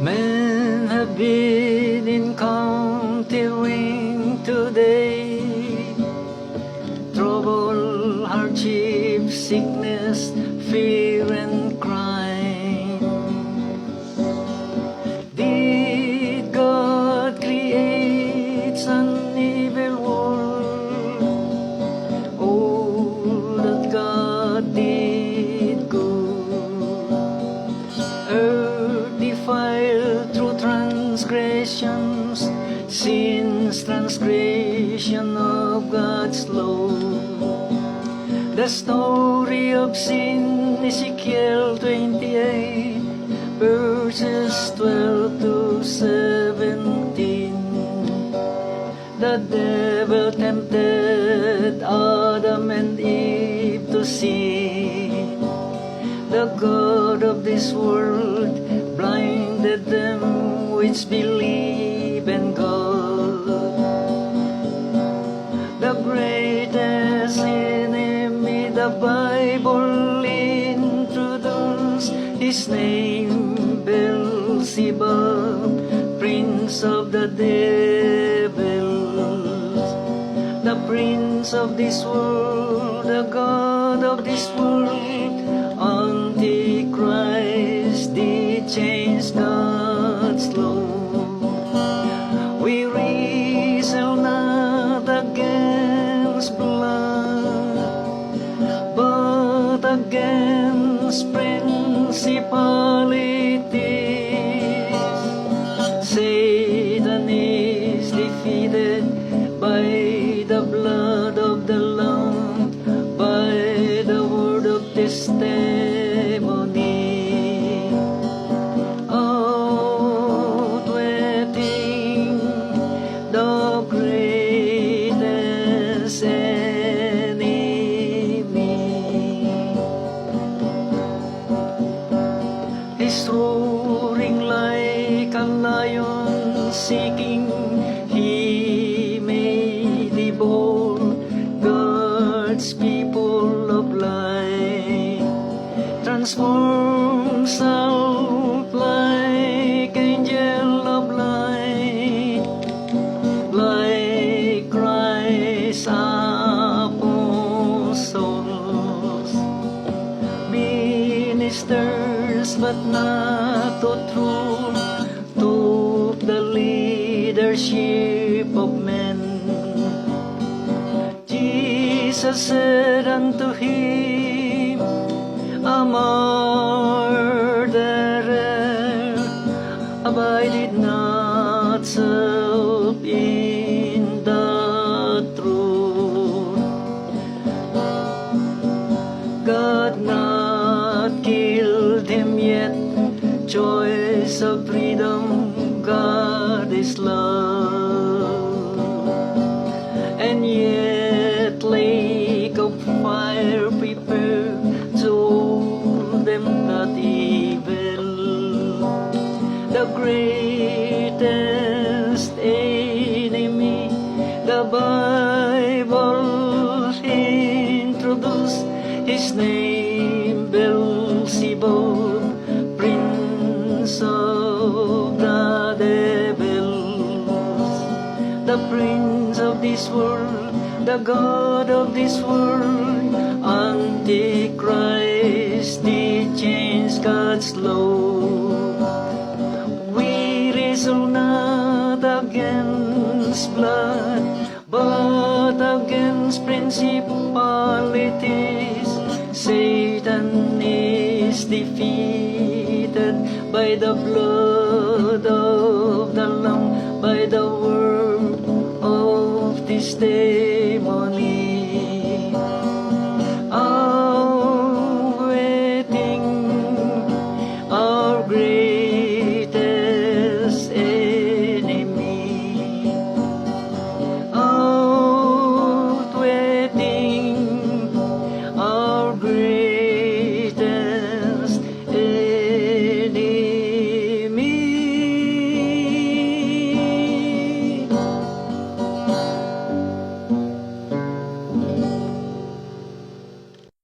Men have been encountering today trouble, hardship, sickness, fear and crime. Did God create an evil world? Oh, that God did good. Earth defiled through transgressions, sin's transgression of God's law. The story of sin, Ezekiel 28, verses 12 to 17. The devil tempted Adam and Eve to sin. The God of this world blinded them which believe in God. The greatest enemy the Bible introduced, his name Beelzebub, prince of the devils. The prince of this world, the God of this world, Antichrist, did change God's law. We wrestle not against blood, but against principalities. Satan is defeated by the blood of the Lamb, by the word of testimony. Outwitting the greatest enemy. He's roaring like a lion, seeking he may devour God's people of light. Transform self like angel of light, like Christ's apostles, ministers but not to truth, took the leadership of men. Jesus said unto him, a murderer abided not self in the truth. God not killed him yet, choice of freedom, God is love. And yet lake of fire prepared to them that evil. The greatest enemy the Bible introduced, his name Beelzebub, prince of the devils. The prince of this world, the God of this world, Antichrist, did change God's law. We wrestle not against blood, but against principalities. Satan is defeated by the blood of the Lamb, by the word of testimony.